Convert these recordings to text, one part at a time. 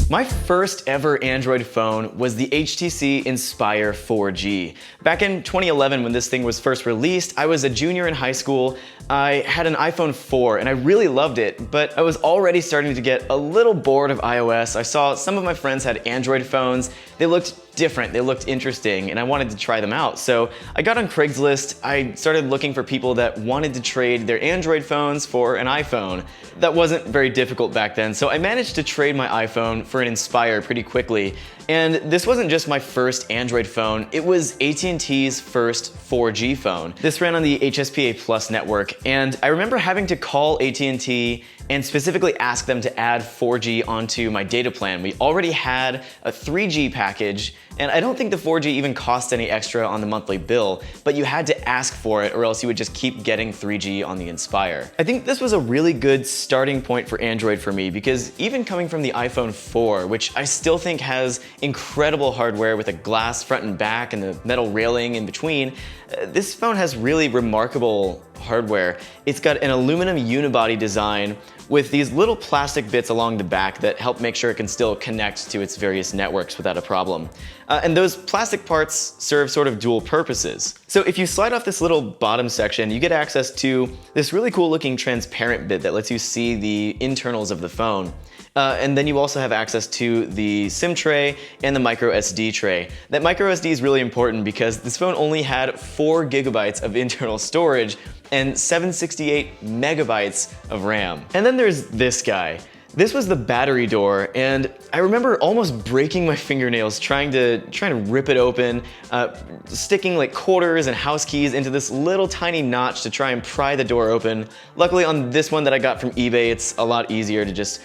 My first ever Android phone was the HTC Inspire 4G. Back in 2011 when this thing was first released, I was a junior in high school. I had an iPhone 4 and I really loved it, but I was already starting to get a little bored of iOS. I saw some of my friends had Android phones. They looked different, they looked interesting, and I wanted to try them out. So I got on Craigslist, I started looking for people that wanted to trade their Android phones for an iPhone. That wasn't very difficult back then, so I managed to trade my iPhone for an Inspire pretty quickly. And this wasn't just my first Android phone, it was AT&T's first 4G phone. This ran on the HSPA Plus network, and I remember having to call AT&T and specifically ask them to add 4G onto my data plan. We already had a 3G package, and I don't think the 4G even cost any extra on the monthly bill, but you had to ask for it or else you would just keep getting 3G on the Inspire. I think this was a really good starting point for Android for me because even coming from the iPhone 4, which I still think has incredible hardware with a glass front and back and the metal railing in between, this phone has really remarkable hardware. It's got an aluminum unibody design with these little plastic bits along the back that help make sure it can still connect to its various networks without a problem. And those plastic parts serve sort of dual purposes. So if you slide off this little bottom section, you get access to this really cool looking transparent bit that lets you see the internals of the phone. And then you also have access to the SIM tray and the micro SD tray. That micro SD is really important because this phone only had 4 gigabytes of internal storage and 768 megabytes of RAM. And then there's this guy. This was the battery door, and I remember almost breaking my fingernails trying to rip it open, sticking like quarters and house keys into this little tiny notch to try and pry the door open. Luckily on this one that I got from eBay, it's a lot easier to just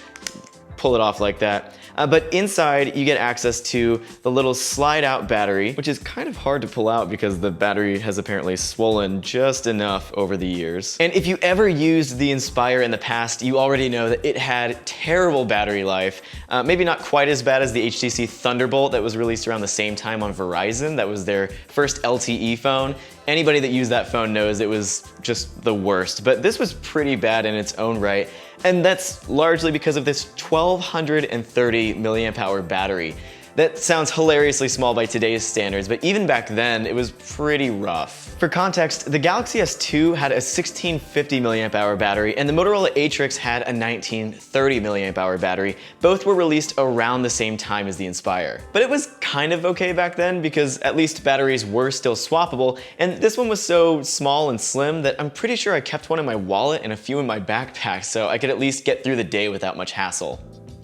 pull it off like that. But inside you get access to the little slide out battery, which is kind of hard to pull out because the battery has apparently swollen just enough over the years. And if you ever used the Inspire in the past, you already know that it had terrible battery life. Maybe not quite as bad as the HTC Thunderbolt that was released around the same time on Verizon. That was their first LTE phone. Anybody that used that phone knows it was just the worst, but this was pretty bad in its own right. And that's largely because of this 1230 milliamp hour battery. That sounds hilariously small by today's standards, but even back then, it was pretty rough. For context, the Galaxy S2 had a 1650 milliamp hour battery, and the Motorola Atrix had a 1930 milliamp hour battery. Both were released around the same time as the Inspire. But it was kind of okay back then because at least batteries were still swappable, and this one was so small and slim that I'm pretty sure I kept one in my wallet and a few in my backpack so I could at least get through the day without much hassle.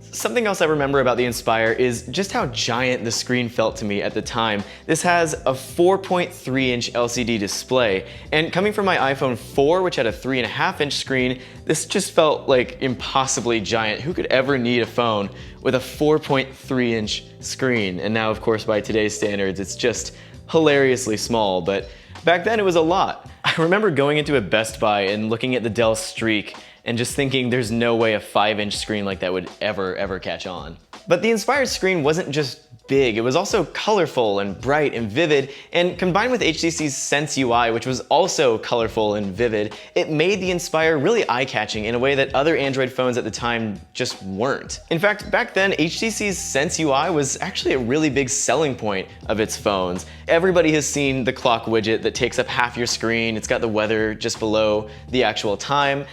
Something else I remember about the Inspire is just how giant the screen felt to me at the time. This has a 4.3-inch LCD display, and coming from my iPhone 4, which had a 3.5-inch screen, this just felt like impossibly giant. Who could ever need a phone with a 4.3-inch screen? And now, of course, by today's standards, it's just hilariously small, but back then it was a lot. I remember going into a Best Buy and looking at the Dell Streak and just thinking there's no way a 5-inch screen like that would ever catch on. But the Inspire's screen wasn't just big, it was also colorful and bright and vivid, and combined with HTC's Sense UI, which was also colorful and vivid, it made the Inspire really eye-catching in a way that other Android phones at the time just weren't. In fact, back then, HTC's Sense UI was actually a really big selling point of its phones. Everybody has seen the clock widget that takes up half your screen, it's got the weather just below the actual time.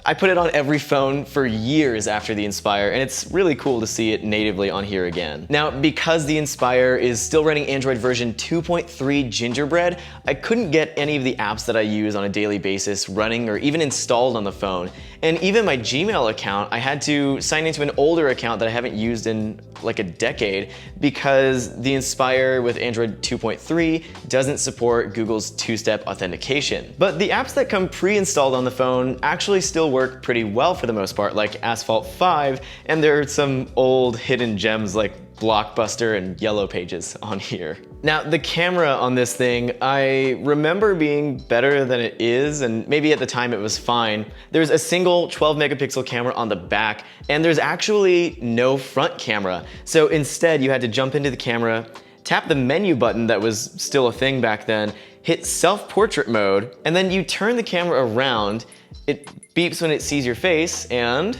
I put it on every phone for years after the Inspire, and it's really cool to see it natively on here again. Now, because the Inspire is still running Android version 2.3 Gingerbread, I couldn't get any of the apps that I use on a daily basis running or even installed on the phone. And even my Gmail account, I had to sign into an older account that I haven't used in like a decade because the Inspire with Android 2.3 doesn't support Google's two-step authentication. But the apps that come pre-installed on the phone actually still work pretty well for the most part, like Asphalt 5, and there are some old hidden gems like Blockbuster and Yellow Pages on here. Now, the camera on this thing, I remember being better than it is, and maybe at the time it was fine. There's a single 12 megapixel camera on the back, and there's actually no front camera. So instead, you had to jump into the camera, tap the menu button that was still a thing back then, hit self-portrait mode, and then you turn the camera around, it beeps when it sees your face, and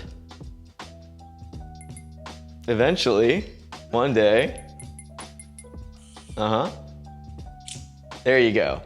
Eventually, one day. There you go.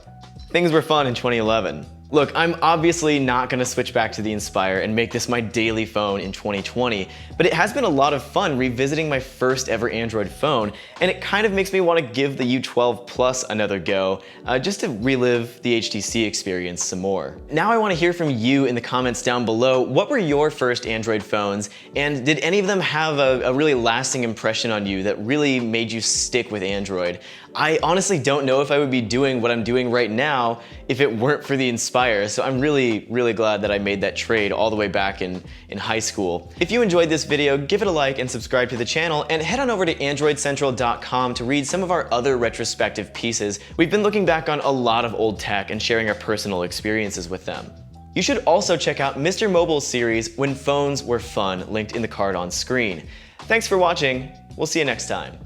Things were fun in 2011. Look, I'm obviously not gonna switch back to the Inspire and make this my daily phone in 2020, but it has been a lot of fun revisiting my first ever Android phone, and it kind of makes me want to give the U12 Plus another go, just to relive the HTC experience some more. Now I want to hear from you in the comments down below. What were your first Android phones, and did any of them have a really lasting impression on you that really made you stick with Android? I honestly don't know if I would be doing what I'm doing right now if it weren't for the Inspire, so I'm really glad that I made that trade all the way back in high school. If you enjoyed this video, give it a like and subscribe to the channel, and head on over to AndroidCentral.com to read some of our other retrospective pieces. We've been looking back on a lot of old tech and sharing our personal experiences with them. You should also check out Mr. Mobile's series, When Phones Were Fun, linked in the card on screen. Thanks for watching. We'll see you next time.